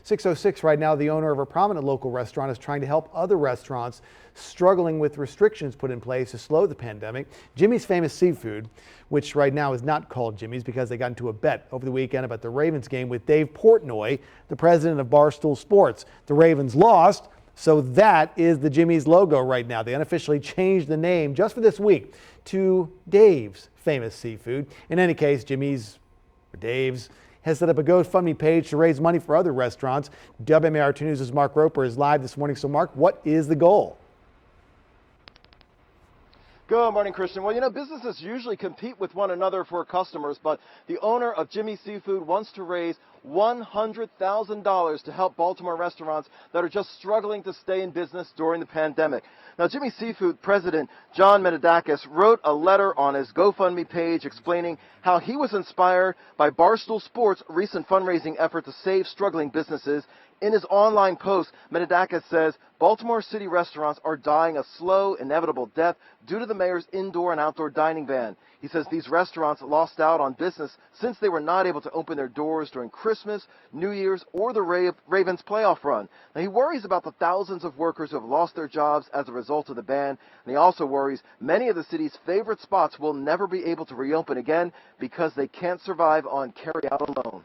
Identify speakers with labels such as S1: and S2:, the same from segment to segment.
S1: 6:06 right now, the owner of a prominent local restaurant is trying to help other restaurants struggling with restrictions put in place to slow the pandemic. Jimmy's Famous Seafood, which right now is not called Jimmy's because they got into a bet over the weekend about the Ravens game with Dave Portnoy, the president of Barstool Sports. The Ravens lost, so that is the Jimmy's logo right now. They unofficially changed the name just for this week to Dave's Famous Seafood. In any case, Jimmy's or Dave's has set up a GoFundMe page to raise money for other restaurants. WMAR 2 News' Mark Roper is live this morning. So, Mark, what is the goal?
S2: Good morning, Christian. Well, you know, businesses usually compete with one another for customers, but the owner of Jimmy's Seafood wants to raise $100,000 to help Baltimore restaurants that are just struggling to stay in business during the pandemic. Now, Jimmy's Seafood president John Menadakis wrote a letter on his GoFundMe page explaining how he was inspired by Barstool Sports' recent fundraising effort to save struggling businesses. In his online post, Menadakis says Baltimore City restaurants are dying a slow, inevitable death due to the mayor's indoor and outdoor dining ban. He says these restaurants lost out on business since they were not able to open their doors during Christmas, New Year's, or the Ravens playoff run. Now, he worries about the thousands of workers who have lost their jobs as a result of the ban, and he also worries many of the city's favorite spots will never be able to reopen again because they can't survive on carry-out alone.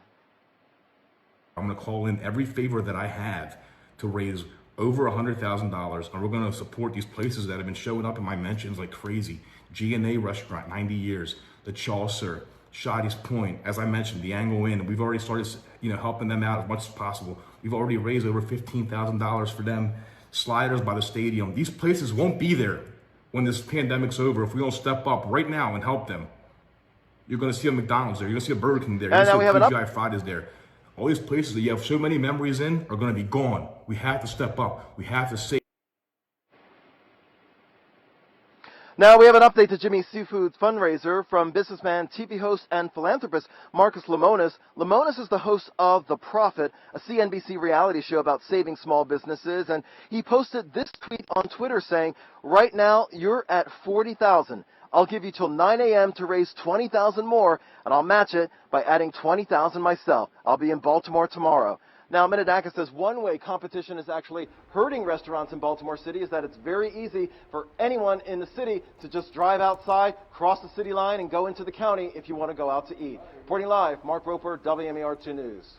S3: I'm going to call in every favor that I have to raise over $100,000, and we're going to support these places that have been showing up in my mentions like crazy. G&A Restaurant, 90 years, the Chaucer, Shoddy's Point, as I mentioned, the Angle Inn. We've already started, helping them out as much as possible. We've already raised over $15,000 for them. Sliders by the stadium. These places won't be there when this pandemic's over if we don't step up right now and help them. You're going to see a McDonald's there. You're going to see a Burger King there. You're going to see a TGI Fridays there. All these places that you have so many memories in are going to be gone. We have to step up. We have to save.
S2: Now we have an update to Jimmy's Seafood's fundraiser from businessman, TV host, and philanthropist Marcus Lemonis. Lemonis is the host of The Profit, a CNBC reality show about saving small businesses, and he posted this tweet on Twitter saying, "Right now, you're at 40,000. I'll give you till 9 a.m. to raise 20,000 more, and I'll match it by adding 20,000 myself. I'll be in Baltimore tomorrow." Now, Menadakis says one way competition is actually hurting restaurants in Baltimore City is that it's very easy for anyone in the city to just drive outside, cross the city line, and go into the county if you want to go out to eat. Reporting live, Mark Roper, WMAR 2 News.